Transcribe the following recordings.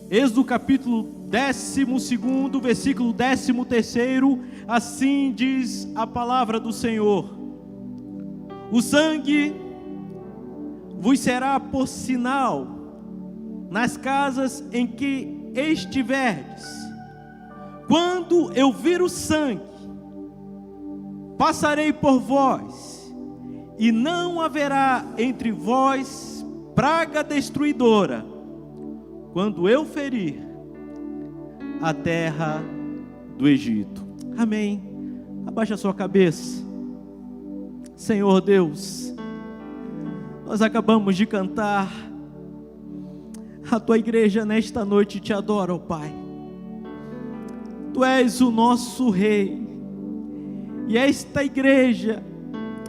Êxodo capítulo 12, versículo 13, assim diz a palavra do Senhor: o sangue vos será por sinal nas casas em que estiverdes. Quando eu vir o sangue, passarei por vós, e não haverá entre vós praga destruidora, quando eu ferir a terra do Egito. Amém. Abaixa a sua cabeça. Senhor Deus, nós acabamos de cantar, a tua igreja nesta noite te adora, ó Pai. Tu és o nosso Rei, e esta igreja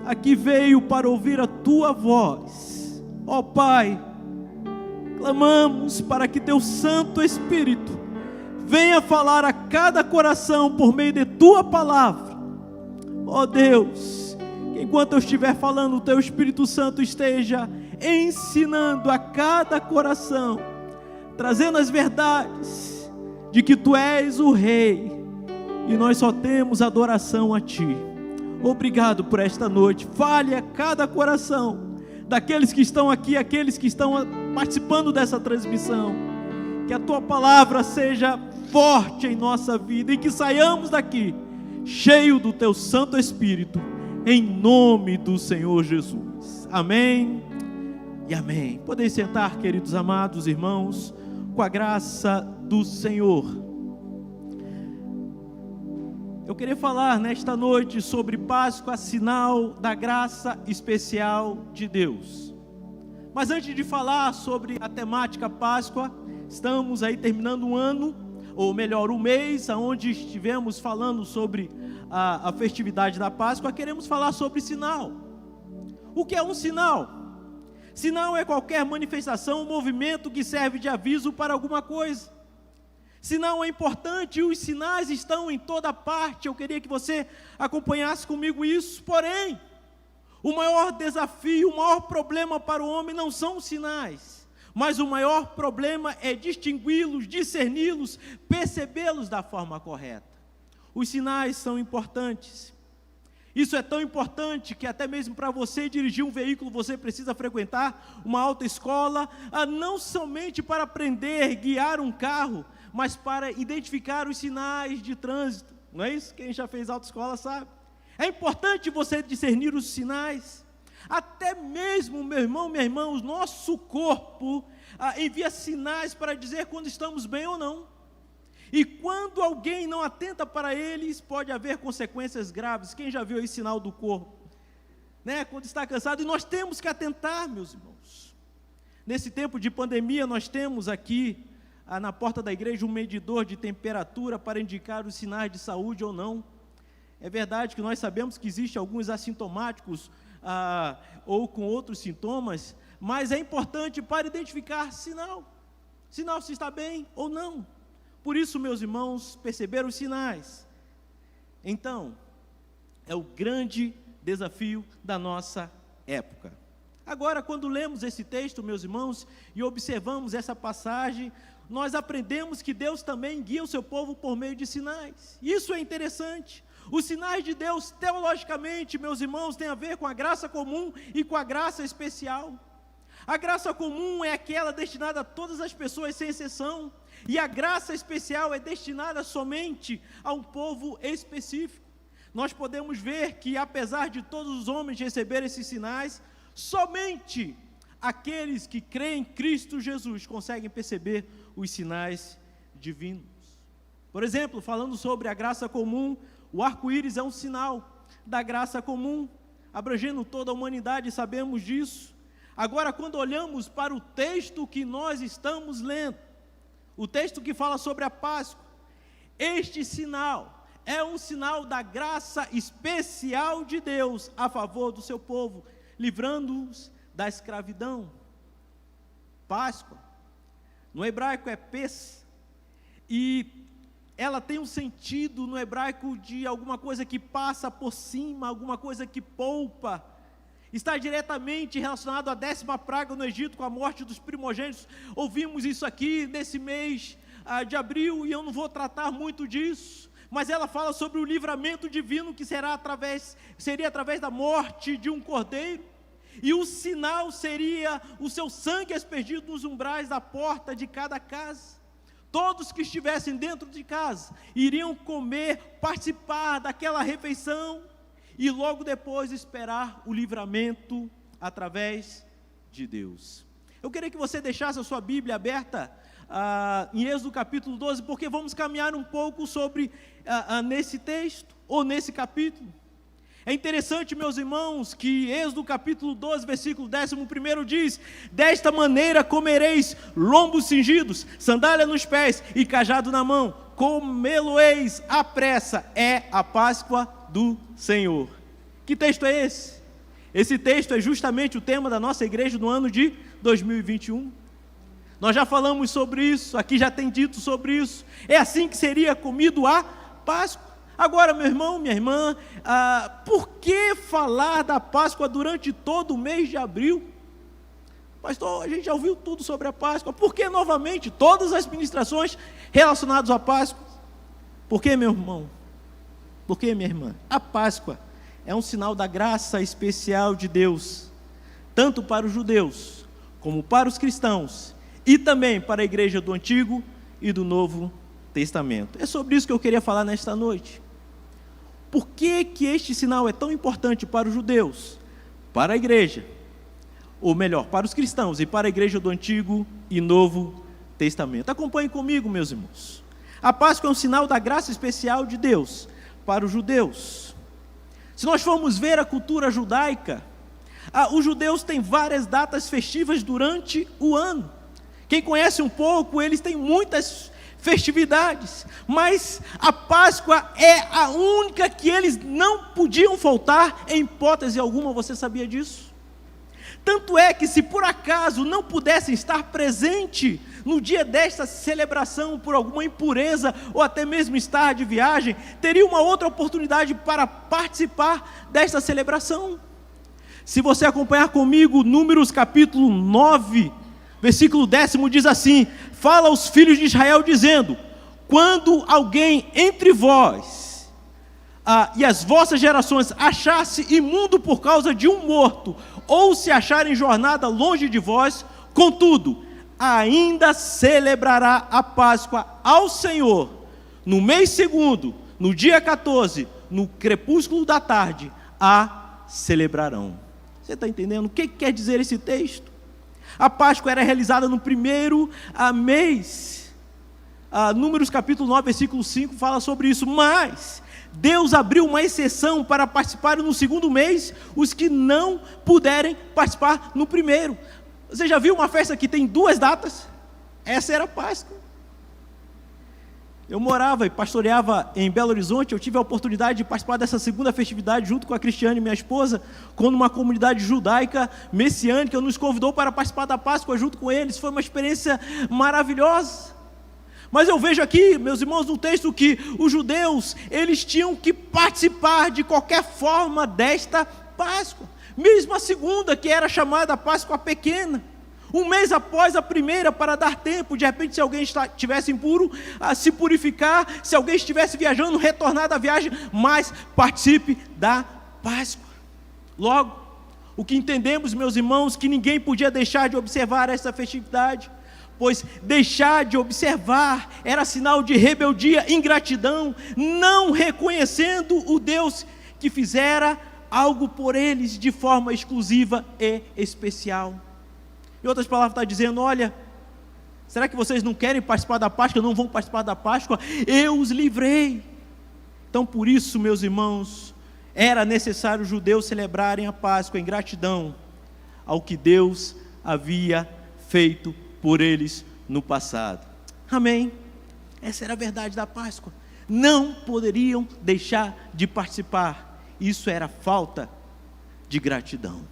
aqui veio para ouvir a tua voz, ó Pai. Clamamos para que teu Santo Espírito venha falar a cada coração por meio de tua palavra, ó Deus. Que enquanto eu estiver falando, o teu Espírito Santo esteja ensinando a cada coração, trazendo as verdades de que tu és o Rei e nós só temos adoração a ti. Obrigado por esta noite. Fale a cada coração, daqueles que estão aqui, aqueles que estão participando dessa transmissão, que a tua palavra seja forte em nossa vida e que saiamos daqui cheio do teu Santo Espírito, em nome do Senhor Jesus. Amém e amém. Podem sentar, queridos amados irmãos, com a graça do Senhor. Eu queria falar nesta noite sobre Páscoa, sinal da graça especial de Deus. Mas antes de falar sobre a temática Páscoa, estamos aí terminando um ano, ou melhor, um mês, onde estivemos falando sobre a festividade da Páscoa. Queremos falar sobre sinal. O que é um sinal? Sinal é qualquer manifestação, movimento que serve de aviso para alguma coisa. Sinal é importante e os sinais estão em toda parte. Eu queria que você acompanhasse comigo isso. Porém, o maior desafio, o maior problema para o homem não são os sinais, mas o maior problema é distingui-los, discerni-los, percebê-los da forma correta. Os sinais são importantes. Isso é tão importante que até mesmo para você dirigir um veículo, você precisa frequentar uma autoescola, não somente para aprender, guiar um carro, mas para identificar os sinais de trânsito. Não é isso? Quem já fez autoescola sabe. É importante você discernir os sinais. Até mesmo, meu irmão, minha irmã, o nosso corpo envia sinais para dizer quando estamos bem ou não. E quando alguém não atenta para eles, pode haver consequências graves. Quem já viu aí sinal do corpo? Né? Quando está cansado, e nós temos que atentar, meus irmãos. Nesse tempo de pandemia, nós temos aqui, na porta da igreja, um medidor de temperatura para indicar os sinais de saúde ou não. É verdade que nós sabemos que existem alguns assintomáticos, ou com outros sintomas, mas é importante para identificar sinal se está bem ou não. Por isso, meus irmãos, perceber os sinais. Então, é o grande desafio da nossa época. Agora, quando lemos esse texto, meus irmãos, e observamos essa passagem, nós aprendemos que Deus também guia o seu povo por meio de sinais. Isso é interessante. Os sinais de Deus, teologicamente, meus irmãos, têm a ver com a graça comum e com a graça especial. A graça comum é aquela destinada a todas as pessoas, sem exceção. E a graça especial é destinada somente a um povo específico. Nós podemos ver que, apesar de todos os homens receberem esses sinais, somente aqueles que creem em Cristo Jesus conseguem perceber os sinais divinos. Por exemplo, falando sobre a graça comum, o arco-íris é um sinal da graça comum, abrangendo toda a humanidade, sabemos disso. Agora, quando olhamos para o texto que nós estamos lendo, o texto que fala sobre a Páscoa, este sinal é um sinal da graça especial de Deus a favor do seu povo, livrando-os da escravidão. Páscoa, no hebraico é Pes, e ela tem um sentido no hebraico de alguma coisa que passa por cima, alguma coisa que poupa. está diretamente relacionado à 10ª praga no Egito, com a morte dos primogênitos. Ouvimos isso aqui nesse mês de abril, e eu não vou tratar muito disso, mas ela fala sobre o livramento divino que seria através da morte de um cordeiro, e o sinal seria o seu sangue aspergido nos umbrais da porta de cada casa. Todos que estivessem dentro de casa iriam comer, participar daquela refeição, e logo depois esperar o livramento através de Deus. Eu queria que você deixasse a sua Bíblia aberta em Êxodo capítulo 12, porque vamos caminhar um pouco sobre nesse texto, ou nesse capítulo. É interessante, meus irmãos, que Êxodo capítulo 12, versículo 11 diz: desta maneira comereis lombos cingidos, sandália nos pés e cajado na mão, comê-lo-eis à pressa, é a Páscoa do Senhor. Que texto é esse? Esse texto é justamente o tema da nossa igreja no ano de 2021. Nós já falamos sobre isso, aqui já tem dito sobre isso. É assim que seria comido a Páscoa. Agora, meu irmão, minha irmã, por que falar da Páscoa durante todo o mês de abril? Pastor, a gente já ouviu tudo sobre a Páscoa. Por que novamente todas as ministrações relacionadas à Páscoa? Por que, meu irmão? Por que, minha irmã? A Páscoa é um sinal da graça especial de Deus, tanto para os judeus, como para os cristãos, e também para a igreja do Antigo e do Novo Testamento. É sobre isso que eu queria falar nesta noite. Por que que este sinal é tão importante para os judeus, para a igreja, ou melhor, para os cristãos e para a igreja do Antigo e Novo Testamento? Acompanhem comigo, meus irmãos. A Páscoa é um sinal da graça especial de Deus para os judeus. Se nós formos ver a cultura judaica, os judeus têm várias datas festivas durante o ano. Quem conhece um pouco, eles têm muitas festividades, mas a Páscoa é a única que eles não podiam faltar em hipótese alguma. Você sabia disso? Tanto é que, se por acaso não pudessem estar presente no dia desta celebração por alguma impureza, ou até mesmo estar de viagem, teria uma outra oportunidade para participar desta celebração. Se você acompanhar comigo, Números capítulo 9, versículo 10 diz assim: fala aos filhos de Israel dizendo: quando alguém entre vós e as vossas gerações achar-se imundo por causa de um morto, ou se achar em jornada longe de vós, contudo, ainda celebrará a Páscoa ao Senhor, no mês segundo, no dia 14, no crepúsculo da tarde, a celebrarão. Você está entendendo o que quer dizer esse texto? A Páscoa era realizada no primeiro mês. Números capítulo 9, versículo 5 fala sobre isso. Mas Deus abriu uma exceção para participarem no segundo mês os que não puderem participar no primeiro. Você já viu uma festa que tem duas datas? Essa era a Páscoa. Eu morava e pastoreava em Belo Horizonte. Eu tive a oportunidade de participar dessa segunda festividade junto com a Cristiane, minha esposa, quando uma comunidade judaica messiânica nos convidou para participar da Páscoa junto com eles. Foi uma experiência maravilhosa. Mas eu vejo aqui, meus irmãos, no texto que os judeus, eles tinham que participar de qualquer forma desta Páscoa. Mesmo a segunda, que era chamada Páscoa Pequena. Um mês após a primeira, para dar tempo, de repente, se alguém estivesse impuro, a se purificar, se alguém estivesse viajando, retornar da viagem, mas participe da Páscoa. Logo, o que entendemos, meus irmãos, que ninguém podia deixar de observar essa festividade, pois deixar de observar era sinal de rebeldia, ingratidão, não reconhecendo o Deus que fizera algo por eles de forma exclusiva e especial. Em outras palavras, está dizendo: olha, será que vocês não querem participar da Páscoa, não vão participar da Páscoa? Eu os livrei. Então, por isso, meus irmãos, era necessário os judeus celebrarem a Páscoa em gratidão ao que Deus havia feito por eles no passado. Amém? Essa era a verdade da Páscoa. Não poderiam deixar de participar. Isso era falta de gratidão.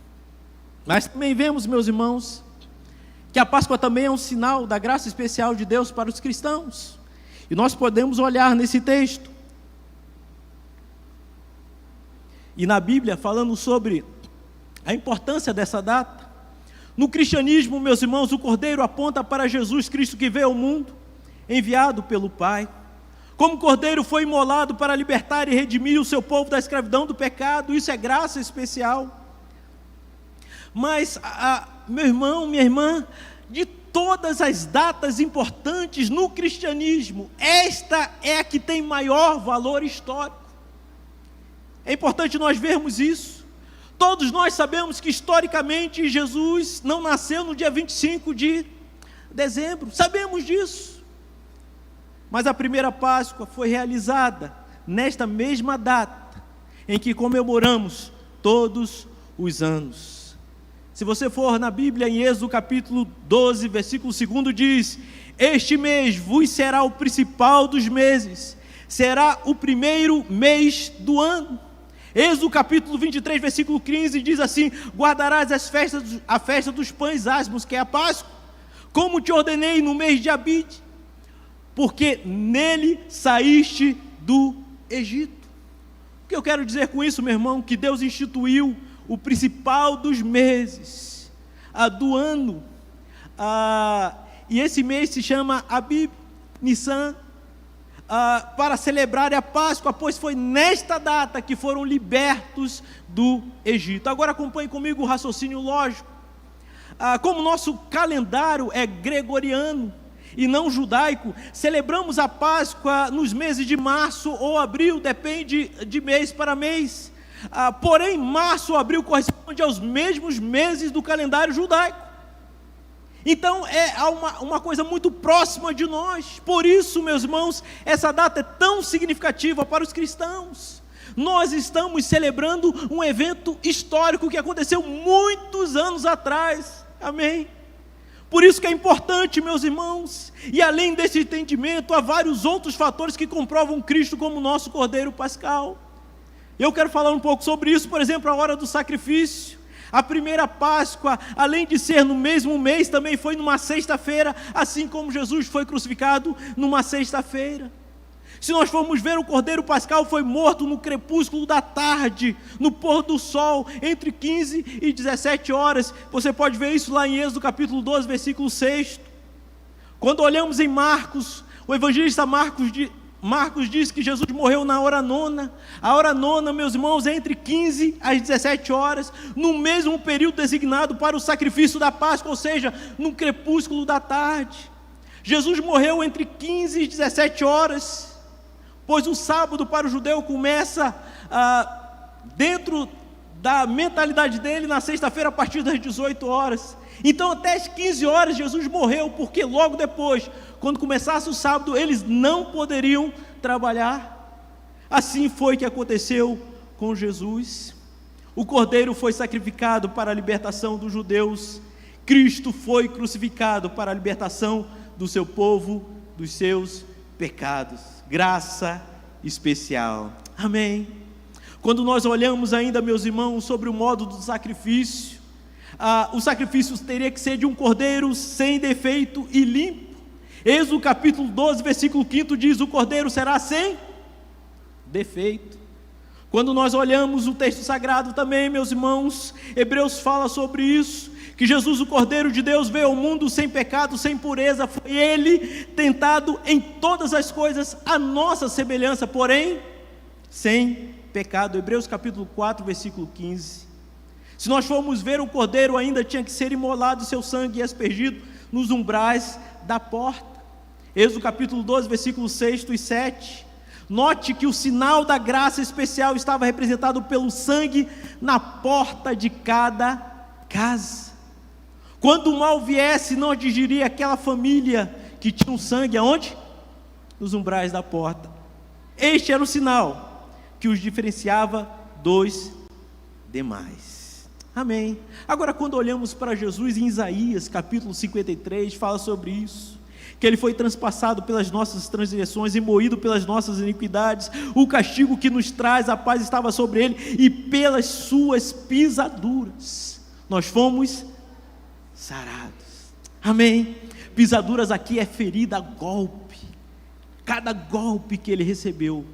Mas também vemos, meus irmãos, que a Páscoa também é um sinal da graça especial de Deus para os cristãos. E nós podemos olhar nesse texto. E na Bíblia, falando sobre a importância dessa data. No cristianismo, meus irmãos, o Cordeiro aponta para Jesus Cristo que veio ao mundo, enviado pelo Pai. Como Cordeiro foi imolado para libertar e redimir o seu povo da escravidão do pecado, isso é graça especial. Mas, meu irmão, minha irmã, de todas as datas importantes no cristianismo, esta é a que tem maior valor histórico. É importante nós vermos isso. Todos nós sabemos que historicamente Jesus não nasceu no dia 25 de dezembro, sabemos disso. Mas a primeira Páscoa foi realizada nesta mesma data em que comemoramos todos os anos. Se você for na Bíblia, em Êxodo capítulo 12, versículo 2 diz: este mês vos será o principal dos meses, será o primeiro mês do ano. Êxodo capítulo 23, versículo 15 diz assim: guardarás a festa dos pães asmos, que é a Páscoa, como te ordenei no mês de Abide, porque nele saíste do Egito. O que eu quero dizer com isso, meu irmão? Que Deus instituiu o principal dos meses do ano, e esse mês se chama Abib, Nissan, para celebrar a Páscoa, pois foi nesta data que foram libertos do Egito. Agora acompanhe comigo o raciocínio lógico. Como nosso calendário é gregoriano e não judaico, celebramos a Páscoa nos meses de março ou abril, depende de mês para mês. Porém, março ou abril corresponde aos mesmos meses do calendário judaico. Então é uma coisa muito próxima de nós. Por isso, meus irmãos, essa data é tão significativa para os cristãos. Nós estamos celebrando um evento histórico que aconteceu muitos anos atrás. Amém? Por isso que é importante, meus irmãos. E além desse entendimento, há vários outros fatores que comprovam Cristo como nosso Cordeiro Pascal. Eu quero falar um pouco sobre isso. Por exemplo, a hora do sacrifício. A primeira Páscoa, além de ser no mesmo mês, também foi numa sexta-feira, assim como Jesus foi crucificado numa sexta-feira. Se nós formos ver, o Cordeiro Pascal foi morto no crepúsculo da tarde, no pôr do sol, entre 15 e 17 horas. Você pode ver isso lá em Êxodo capítulo 12, versículo 6. Quando olhamos em Marcos, o evangelista Marcos diz que Jesus morreu na hora nona. A hora nona, meus irmãos, é entre 15 às 17 horas, no mesmo período designado para o sacrifício da Páscoa, ou seja, no crepúsculo da tarde. Jesus morreu entre 15 e 17 horas, pois o sábado para o judeu começa dentro da mentalidade dele na sexta-feira a partir das 18 horas. Então até as 15 horas Jesus morreu, porque logo depois, quando começasse o sábado, eles não poderiam trabalhar. Assim foi que aconteceu com Jesus. O Cordeiro foi sacrificado para a libertação dos judeus. Cristo foi crucificado para a libertação do seu povo, dos seus pecados. Graça especial. Amém. Quando nós olhamos ainda, meus irmãos, sobre o modo do sacrifício, o sacrifício teria que ser de um cordeiro sem defeito e limpo. Êxodo capítulo 12, versículo 5 diz: o cordeiro será sem defeito. Quando nós olhamos o texto sagrado também, meus irmãos, Hebreus fala sobre isso, que Jesus, o Cordeiro de Deus, veio ao mundo sem pecado, sem impureza. Foi ele tentado em todas as coisas à nossa semelhança, porém sem pecado. Hebreus capítulo 4, versículo 15. Se nós formos ver, o Cordeiro ainda tinha que ser imolado, seu sangue aspergido nos umbrais da porta. Êxodo capítulo 12, versículos 6 e 7. Note que o sinal da graça especial estava representado pelo sangue na porta de cada casa. Quando o mal viesse, não atingiria aquela família que tinha um sangue aonde? Nos umbrais da porta. Este era o sinal que os diferenciava dos demais. Amém. Agora, quando olhamos para Jesus, em Isaías capítulo 53, fala sobre isso, que ele foi transpassado pelas nossas transgressões e moído pelas nossas iniquidades. O castigo que nos traz a paz estava sobre ele, e pelas suas pisaduras nós fomos sarados. Amém. Pisaduras aqui é ferida, golpe. Cada golpe que ele recebeu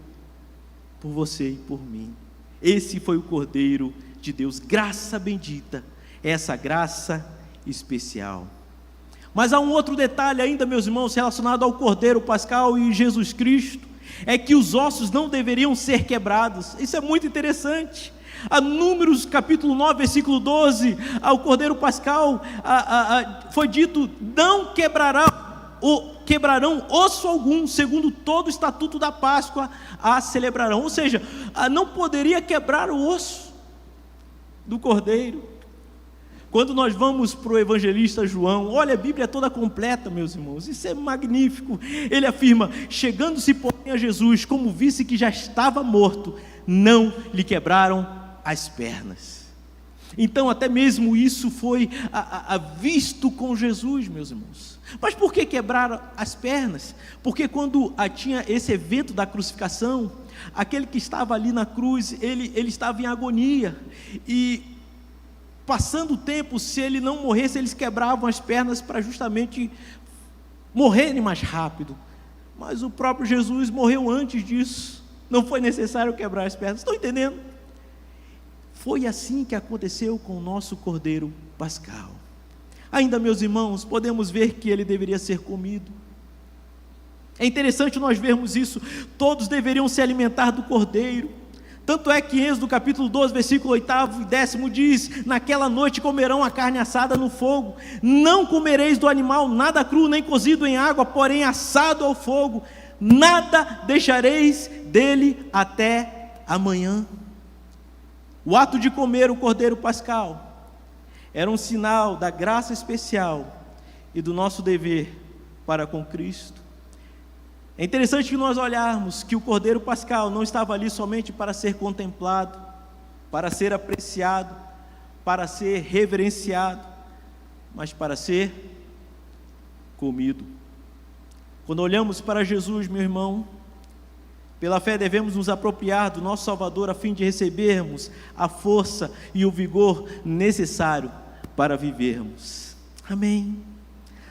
por você e por mim. Esse foi o Cordeiro de Deus. Graça bendita, essa graça especial. Mas há um outro detalhe ainda, meus irmãos, relacionado ao Cordeiro Pascal e Jesus Cristo, é que os ossos não deveriam ser quebrados. Isso é muito interessante. A Números capítulo 9, versículo 12, ao Cordeiro Pascal foi dito: não quebrarão osso algum, segundo todo o estatuto da Páscoa a celebrarão. Ou seja, não poderia quebrar o osso do Cordeiro. Quando nós vamos para o evangelista João, olha, a Bíblia é toda completa, meus irmãos, isso é magnífico. Ele afirma: chegando-se porém a Jesus, como visse que já estava morto, não lhe quebraram as pernas. Então até mesmo isso foi visto com Jesus, meus irmãos. Mas por que quebraram as pernas? Porque quando tinha esse evento da crucificação, aquele que estava ali na cruz, ele estava em agonia, e passando o tempo, se ele não morresse, eles quebravam as pernas para justamente morrerem mais rápido. Mas o próprio Jesus morreu antes disso, não foi necessário quebrar as pernas. Estão entendendo? Foi assim que aconteceu com o nosso Cordeiro Pascal. Ainda, meus irmãos, podemos ver que ele deveria ser comido. É interessante nós vermos isso. Todos deveriam se alimentar do Cordeiro. Tanto é que em Êxodo capítulo 12, versículo 8 e 10 diz: naquela noite comerão a carne assada no fogo, não comereis do animal nada cru, nem cozido em água, porém assado ao fogo, nada deixareis dele até amanhã. O ato de comer o Cordeiro Pascal era um sinal da graça especial e do nosso dever para com Cristo. É interessante que nós olharmos que o Cordeiro Pascal não estava ali somente para ser contemplado, para ser apreciado, para ser reverenciado, mas para ser comido. Quando olhamos para Jesus, meu irmão, pela fé devemos nos apropriar do nosso Salvador a fim de recebermos a força e o vigor necessário para vivermos. Amém.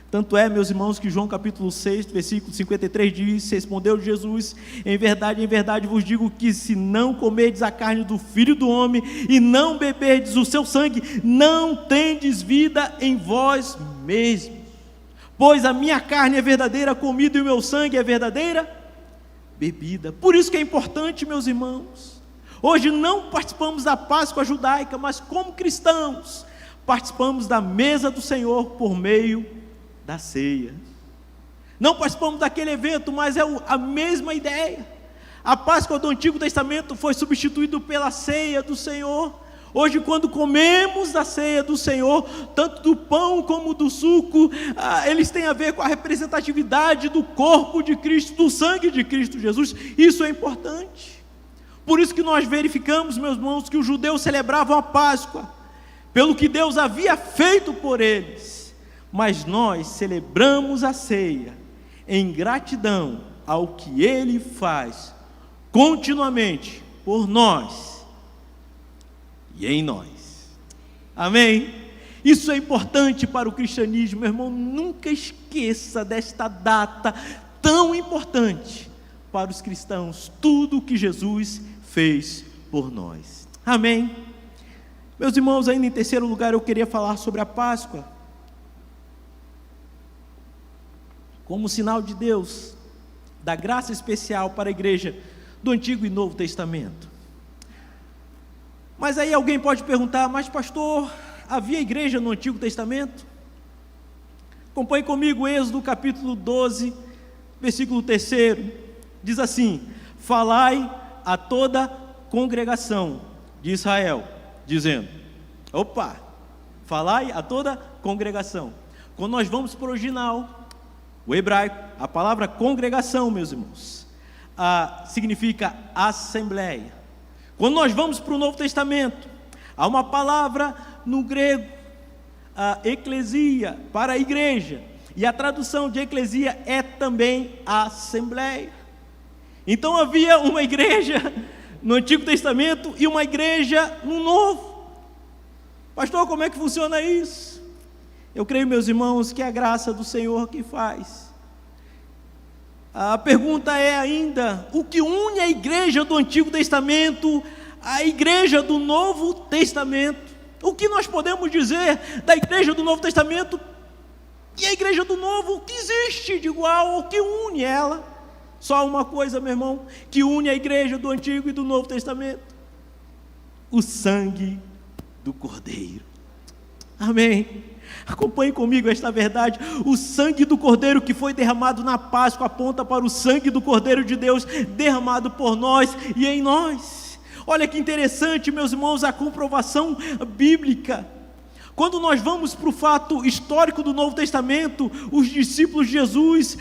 Tanto é, meus irmãos, que João capítulo 6, versículo 53 diz: respondeu Jesus: em verdade vos digo que se não comerdes a carne do Filho do Homem e não beberdes o seu sangue, não tendes vida em vós mesmos. Pois a minha carne é verdadeira comida e o meu sangue é verdadeira bebida. Por isso que é importante, meus irmãos, hoje não participamos da Páscoa judaica, mas como cristãos, participamos da mesa do Senhor por meio da ceia. Não participamos daquele evento, mas é a mesma ideia. A Páscoa do Antigo Testamento foi substituída pela ceia do Senhor. Hoje, quando comemos da ceia do Senhor, tanto do pão como do suco, eles têm a ver com a representatividade do corpo de Cristo, do sangue de Cristo Jesus. Isso é importante. Por isso que nós verificamos, meus irmãos, que os judeus celebravam a Páscoa, pelo que Deus havia feito por eles. Mas nós celebramos a ceia em gratidão ao que Ele faz continuamente por nós e em nós. Amém? Isso é importante para o cristianismo, meu irmão. Nunca esqueça desta data tão importante para os cristãos, tudo o que Jesus fez por nós. Amém? Meus irmãos, ainda em terceiro lugar, eu queria falar sobre a Páscoa como sinal de Deus, da graça especial para a igreja do Antigo e Novo Testamento. Mas aí alguém pode perguntar: mas pastor, havia igreja no Antigo Testamento? Acompanhe comigo Êxodo capítulo 12, versículo 3, diz assim: falai a toda congregação de Israel, dizendo. Falai a toda congregação. Quando nós vamos para o original, o hebraico, a palavra congregação, meus irmãos, significa assembleia. Quando nós vamos para o Novo Testamento, há uma palavra no grego, eclesia, para a igreja, e a tradução de eclesia é também assembleia. Então havia uma igreja no Antigo Testamento e uma igreja no Novo. Pastor, como é que funciona isso? Eu creio, meus irmãos, que é a graça do Senhor que faz. A pergunta é ainda: o que une a igreja do Antigo Testamento a igreja do Novo Testamento. O que nós podemos dizer da igreja do Novo Testamento? E a igreja do Novo, o que existe de igual, o que une ela? Só uma coisa, meu irmão, que une a igreja do Antigo e do Novo Testamento: o sangue do Cordeiro. Amém. Acompanhe comigo esta verdade. O sangue do Cordeiro que foi derramado na Páscoa aponta para o sangue do Cordeiro de Deus derramado por nós e em nós. Olha que interessante, meus irmãos, a comprovação bíblica. Quando nós vamos para o fato histórico do Novo Testamento, os discípulos de Jesus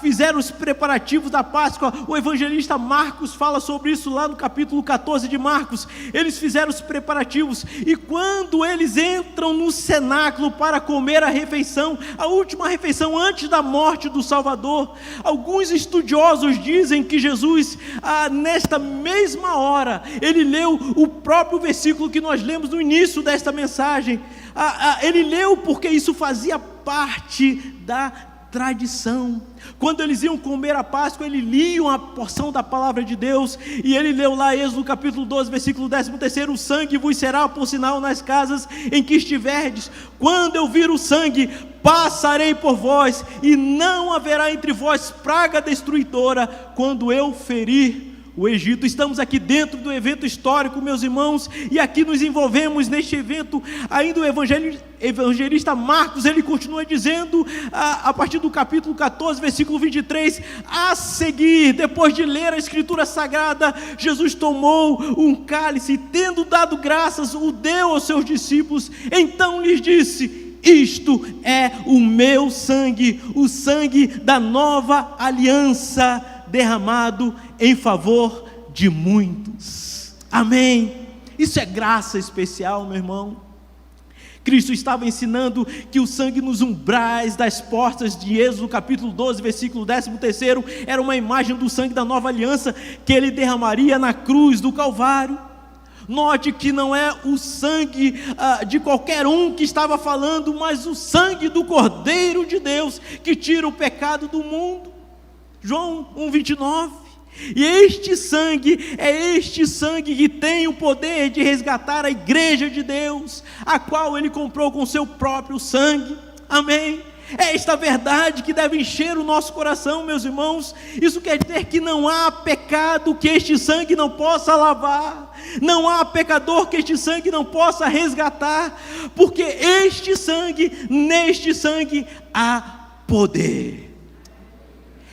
fizeram os preparativos da Páscoa. O evangelista Marcos fala sobre isso lá no capítulo 14 de Marcos. Eles fizeram os preparativos, e quando eles entram no cenáculo para comer a refeição, a última refeição antes da morte do Salvador, alguns estudiosos dizem que Jesus, nesta mesma hora, ele leu o próprio versículo que nós lemos no início desta mensagem. Ele leu porque isso fazia parte da tradição. Quando eles iam comer a Páscoa, eles liam a porção da palavra de Deus, e ele leu lá Êxodo capítulo 12, versículo 13: o sangue vos será por sinal nas casas em que estiverdes. Quando eu vir o sangue, passarei por vós, e não haverá entre vós praga destruidora quando eu ferir o Egito. Estamos aqui dentro do evento histórico, meus irmãos, e aqui nos envolvemos neste evento. Ainda o evangelista Marcos, ele continua dizendo, a partir do capítulo 14, versículo 23, a seguir, depois de ler a Escritura Sagrada, Jesus tomou um cálice e, tendo dado graças, o deu aos seus discípulos. Então lhes disse: isto é o meu sangue, o sangue da nova aliança, derramado em favor de muitos. Amém. Isso é graça especial, meu irmão. Cristo estava ensinando que o sangue nos umbrais das portas de Êxodo capítulo 12, versículo 13, era uma imagem do sangue da nova aliança que ele derramaria na cruz do Calvário. Note que não é o sangue de qualquer um que estava falando, mas o sangue do Cordeiro de Deus, que tira o pecado do mundo. João 1,29. E este sangue é este sangue que tem o poder de resgatar a igreja de Deus, a qual ele comprou com seu próprio sangue. Amém. É esta verdade que deve encher o nosso coração, meus irmãos. Isso quer dizer que não há pecado que este sangue não possa lavar, não há pecador que este sangue não possa resgatar, porque neste sangue há poder.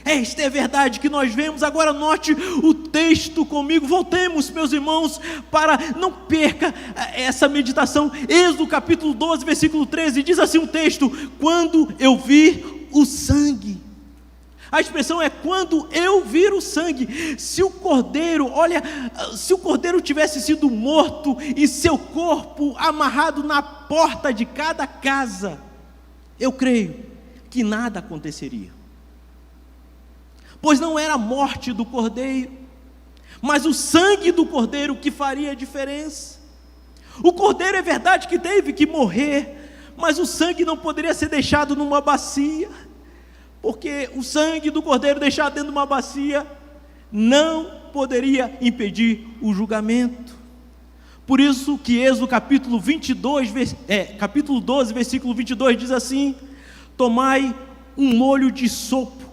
Esta é a verdade que nós vemos. Agora note o texto comigo. Voltemos, meus irmãos, não perca essa meditação. Êxodo capítulo 12, versículo 13, diz assim o texto: quando eu vi o sangue. A expressão é quando eu vir o sangue. Se o cordeiro tivesse sido morto e seu corpo amarrado na porta de cada casa, eu creio que nada aconteceria. Pois não era a morte do cordeiro, mas o sangue do cordeiro que faria a diferença. O cordeiro é verdade que teve que morrer, mas o sangue não poderia ser deixado numa bacia, porque o sangue do cordeiro deixado dentro de uma bacia não poderia impedir o julgamento. Por isso que Êxodo capítulo 12, versículo 22 diz assim: tomai um molho de sopo,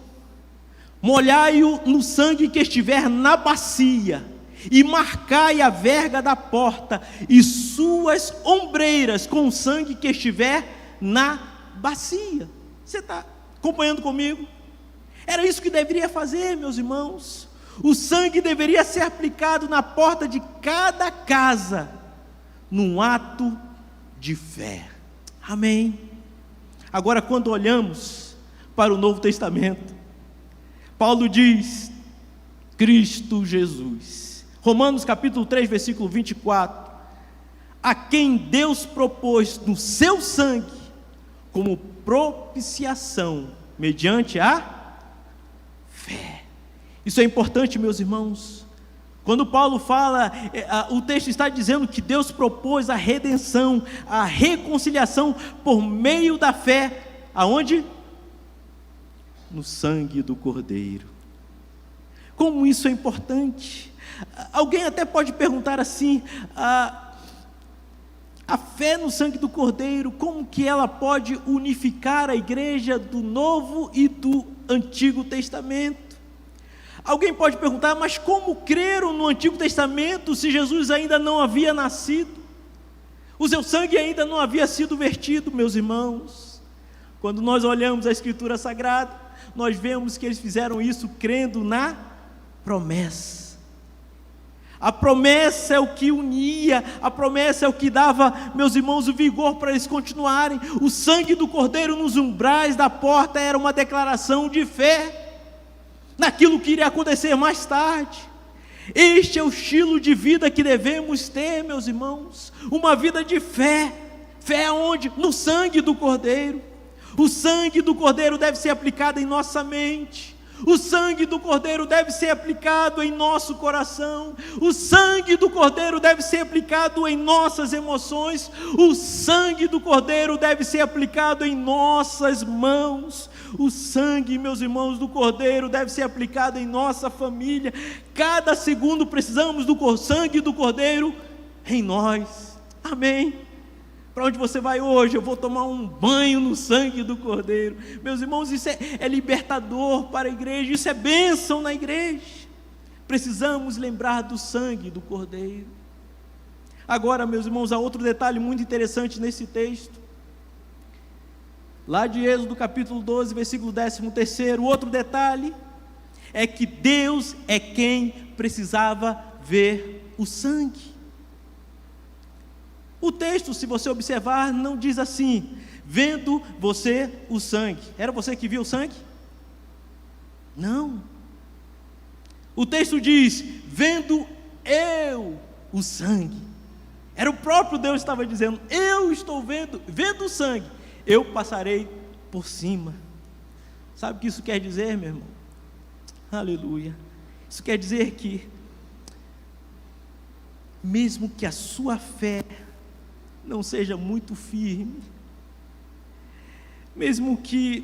molhai-o no sangue que estiver na bacia, e marcai a verga da porta e suas ombreiras com o sangue que estiver na bacia. Você está acompanhando comigo? Era isso que deveria fazer, meus irmãos. O sangue deveria ser aplicado na porta de cada casa, num ato de fé. Amém. Agora, quando olhamos para o Novo Testamento, Paulo diz: Cristo Jesus. Romanos capítulo 3, versículo 24: a quem Deus propôs no seu sangue como propiciação mediante a fé. Isso é importante, meus irmãos. Quando Paulo fala, o texto está dizendo que Deus propôs a redenção, a reconciliação por meio da fé. Aonde? No sangue do Cordeiro. Como isso é importante? Alguém até pode perguntar assim, a fé no sangue do Cordeiro, como que ela pode unificar a igreja do Novo e do Antigo Testamento? Alguém pode perguntar, mas como creram no Antigo Testamento se Jesus ainda não havia nascido? O seu sangue ainda não havia sido vertido, meus irmãos. Quando nós olhamos a Escritura Sagrada, nós vemos que eles fizeram isso crendo na promessa. A promessa é o que unia, a promessa é o que dava, meus irmãos, o vigor para eles continuarem. O sangue do Cordeiro nos umbrais da porta era uma declaração de fé naquilo que iria acontecer mais tarde. Este é o estilo de vida que devemos ter, meus irmãos, uma vida de fé. Fé aonde? No sangue do Cordeiro. O sangue do Cordeiro deve ser aplicado em nossa mente. O sangue do Cordeiro deve ser aplicado em nosso coração. O sangue do Cordeiro deve ser aplicado em nossas emoções. O sangue do Cordeiro deve ser aplicado em nossas mãos. O sangue, meus irmãos, do Cordeiro deve ser aplicado em nossa família. Cada segundo precisamos do sangue do Cordeiro em nós. Amém. Para onde você vai hoje? Eu vou tomar um banho no sangue do Cordeiro. Meus irmãos, isso é libertador para a igreja, isso é bênção na igreja. Precisamos lembrar do sangue do Cordeiro. Agora, meus irmãos, há outro detalhe muito interessante nesse texto. Lá de Êxodo capítulo 12, versículo 13º, outro detalhe é que Deus é quem precisava ver o sangue. O texto, se você observar, não diz assim, vendo você o sangue. Era você que viu o sangue? Não. O texto diz, vendo eu o sangue. Era o próprio Deus que estava dizendo, eu estou vendo o sangue, eu passarei por cima. Sabe o que isso quer dizer, meu irmão? Aleluia. Isso quer dizer que, mesmo que a sua fé não seja muito firme, mesmo que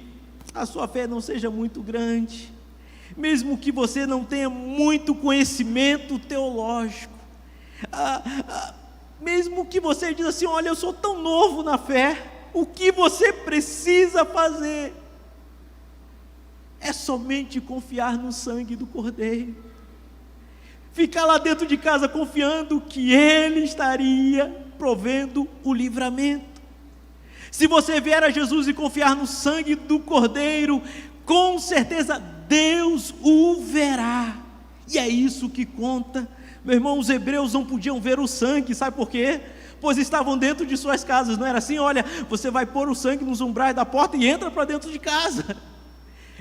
a sua fé não seja muito grande, mesmo que você não tenha muito conhecimento teológico, mesmo que você diz assim, olha, eu sou tão novo na fé, o que você precisa fazer é somente confiar no sangue do Cordeiro, ficar lá dentro de casa confiando que Ele estaria provendo o livramento. Se você vier a Jesus e confiar no sangue do Cordeiro, com certeza Deus o verá, e é isso que conta. Meu irmão, os hebreus não podiam ver o sangue, sabe por quê? Pois estavam dentro de suas casas, não era assim? Olha, você vai pôr o sangue nos umbrais da porta e entra para dentro de casa.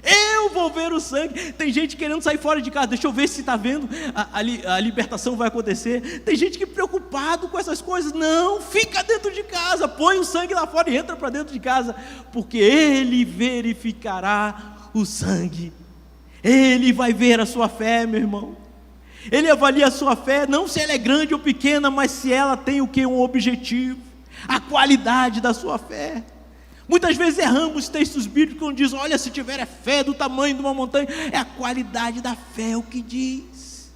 Eu vou ver o sangue. Tem gente querendo sair fora de casa, deixa eu ver se está vendo, a libertação vai acontecer. Tem gente que é preocupado com essas coisas. Não, fica dentro de casa, põe o sangue lá fora e entra para dentro de casa, porque Ele verificará o sangue. Ele vai ver a sua fé, meu irmão. Ele avalia a sua fé, não se ela é grande ou pequena, mas se ela tem o que? Um objetivo, a qualidade da sua fé. Muitas vezes erramos textos bíblicos onde diz, olha, se tiver fé do tamanho de uma montanha, é a qualidade da fé o que diz.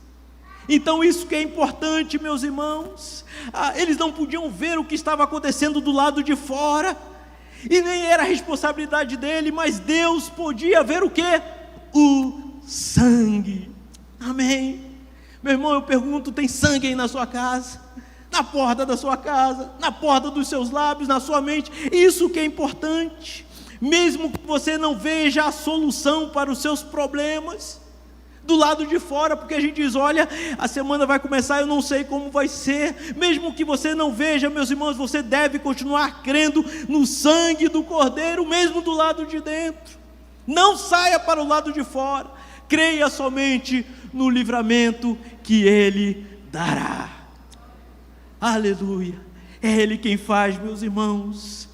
Então isso que é importante, meus irmãos, eles não podiam ver o que estava acontecendo do lado de fora, e nem era a responsabilidade dele, mas Deus podia ver o quê? O sangue. Amém. Meu irmão, eu pergunto, tem sangue aí na sua casa? Na porta da sua casa, na porta dos seus lábios, na sua mente? Isso que é importante. Mesmo que você não veja a solução para os seus problemas do lado de fora, porque a gente diz, olha, a semana vai começar, eu não sei como vai ser. Mesmo que você não veja, meus irmãos, você deve continuar crendo no sangue do Cordeiro, mesmo do lado de dentro. Não saia para o lado de fora, creia somente no livramento que Ele dará. Aleluia, é Ele quem faz, meus irmãos.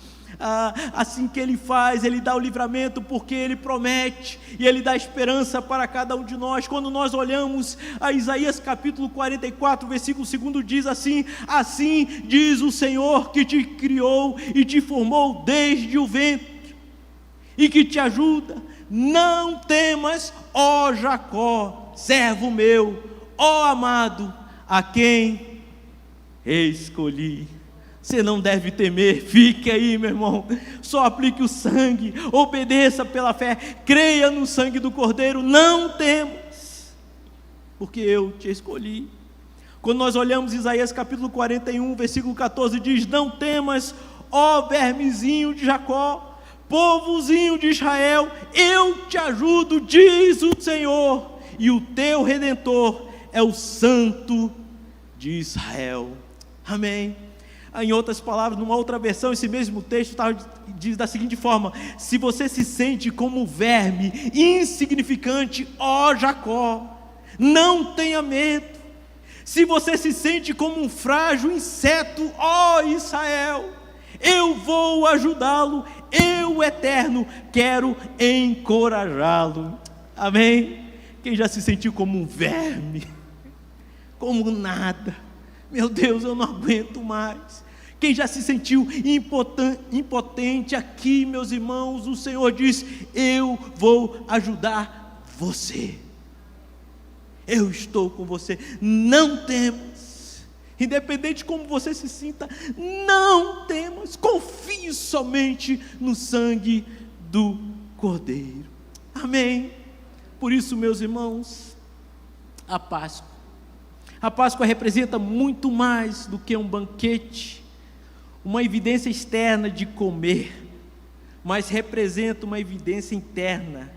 Assim que Ele faz, Ele dá o livramento, porque Ele promete, e Ele dá esperança para cada um de nós. Quando nós olhamos a Isaías capítulo 44, versículo 2, diz assim, assim diz o Senhor que te criou e te formou desde o ventre, e que te ajuda, não temas, ó Jacó, servo meu, ó amado, a quem escolhi. Você não deve temer, fique aí, meu irmão, só aplique o sangue, obedeça pela fé, creia no sangue do Cordeiro, não temas, porque eu te escolhi. Quando nós olhamos Isaías capítulo 41, versículo 14, diz: não temas, ó vermezinho de Jacó, povozinho de Israel, eu te ajudo, diz o Senhor, e o teu Redentor é o Santo de Israel. Amém. Em outras palavras, numa outra versão, esse mesmo texto diz da seguinte forma: se você se sente como verme insignificante, ó Jacó, não tenha medo. Se você se sente como um frágil inseto, ó Israel, eu vou ajudá-lo, eu, Eterno, quero encorajá-lo. Amém? Quem já se sentiu como um verme, como nada, meu Deus, eu não aguento mais. Quem já se sentiu impotente aqui, meus irmãos, o Senhor diz: eu vou ajudar você, eu estou com você, não temas, independente de como você se sinta, não temas, confie somente no sangue do Cordeiro. Amém? Por isso, meus irmãos, a Páscoa representa muito mais do que um banquete, uma evidência externa de comer, mas representa uma evidência interna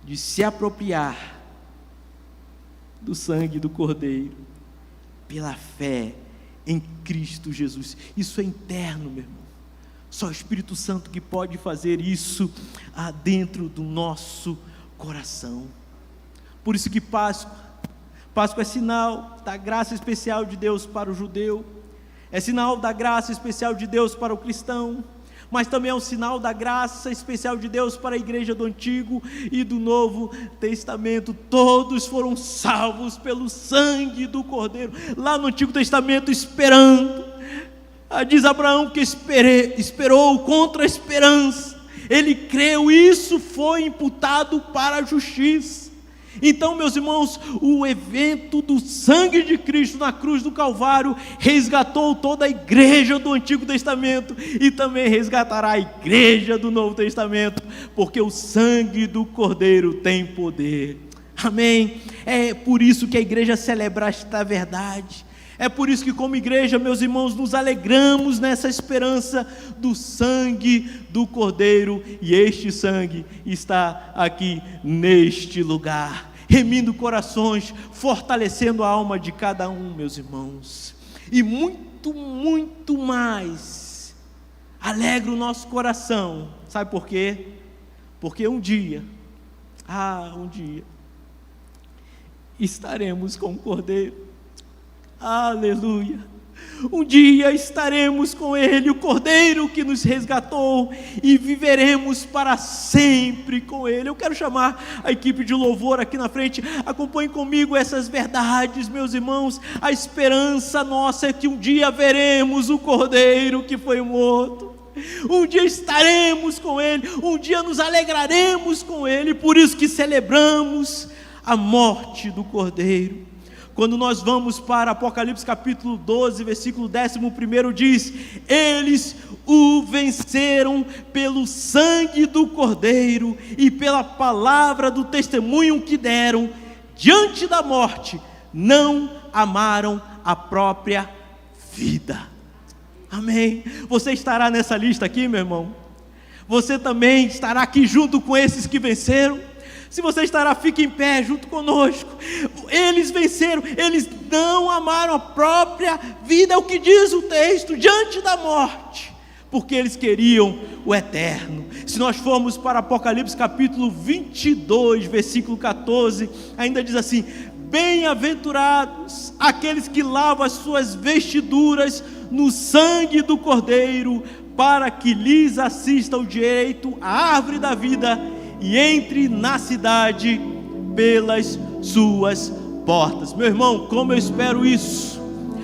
de se apropriar do sangue do Cordeiro, pela fé em Cristo Jesus. Isso é interno, meu irmão. Só o Espírito Santo que pode fazer isso dentro do nosso coração. Por isso que Páscoa é sinal da graça especial de Deus para o judeu, é sinal da graça especial de Deus para o cristão, mas também é um sinal da graça especial de Deus para a igreja do Antigo e do Novo Testamento. Todos foram salvos pelo sangue do Cordeiro, lá no Antigo Testamento, esperando. Diz Abraão que esperou contra a esperança, ele creu, isso foi imputado para a justiça. Então, meus irmãos, o evento do sangue de Cristo na cruz do Calvário resgatou toda a igreja do Antigo Testamento e também resgatará a igreja do Novo Testamento, porque o sangue do Cordeiro tem poder. Amém? É por isso que a igreja celebra esta verdade. É por isso que, como igreja, meus irmãos, nos alegramos nessa esperança do sangue do Cordeiro, e este sangue está aqui neste lugar, remindo corações, fortalecendo a alma de cada um, meus irmãos, e muito, muito mais, alegra o nosso coração. Sabe por quê? Porque um dia, estaremos com o Cordeiro. Aleluia! Um dia estaremos com Ele, o Cordeiro que nos resgatou, e viveremos para sempre com Ele. Eu quero chamar a equipe de louvor aqui na frente. Acompanhem comigo essas verdades, meus irmãos. A esperança nossa é que um dia veremos o Cordeiro que foi morto. Um dia estaremos com Ele, um dia nos alegraremos com Ele. Por isso que celebramos a morte do Cordeiro. Quando nós vamos para Apocalipse capítulo 12, versículo 11, diz: eles o venceram pelo sangue do Cordeiro e pela palavra do testemunho que deram, diante da morte, não amaram a própria vida. Amém? Você estará nessa lista aqui, meu irmão? Você também estará aqui junto com esses que venceram? Se você estará, fique em pé junto conosco. Eles venceram, eles não amaram a própria vida, é o que diz o texto, diante da morte, porque eles queriam o eterno. Se nós formos para Apocalipse capítulo 22, versículo 14, ainda diz assim: bem-aventurados aqueles que lavam as suas vestiduras no sangue do Cordeiro, para que lhes assista o direito à árvore da vida e entre na cidade pelas suas portas. Meu irmão, como eu espero isso.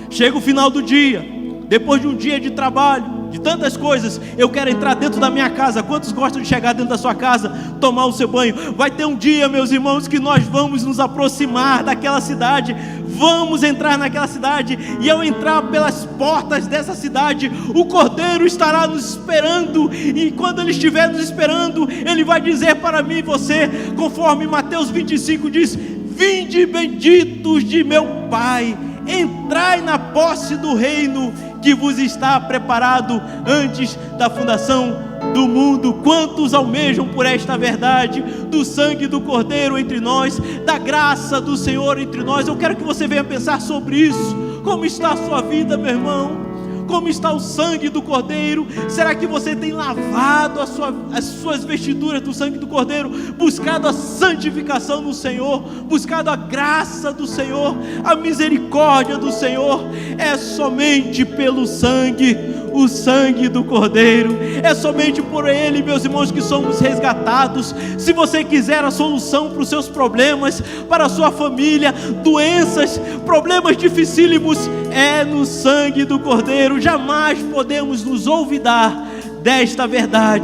Chega o final do dia, depois de um dia de trabalho, de tantas coisas. Eu quero entrar dentro da minha casa. Quantos gostam de chegar dentro da sua casa, tomar o seu banho? Vai ter um dia, meus irmãos, que nós vamos nos aproximar daquela cidade, vamos entrar naquela cidade, e ao entrar pelas portas dessa cidade, o Cordeiro estará nos esperando, e quando Ele estiver nos esperando, Ele vai dizer para mim e você, conforme Mateus 25 diz: vinde benditos de meu Pai, entrai na posse do reino que vos está preparado antes da fundação do mundo. Quantos almejam por esta verdade do sangue do Cordeiro entre nós, da graça do Senhor entre nós? Eu quero que você venha pensar sobre isso. Como está a sua vida, meu irmão? Como está o sangue do Cordeiro? Será que você tem lavado as suas vestiduras do sangue do Cordeiro, buscado a santificação no Senhor, buscado a graça do Senhor, a misericórdia do Senhor? É somente pelo sangue, o sangue do Cordeiro, é somente por Ele, meus irmãos, que somos resgatados. Se você quiser a solução para os seus problemas, para a sua família, doenças, problemas dificílimos, é no sangue do Cordeiro. Jamais podemos nos olvidar desta verdade.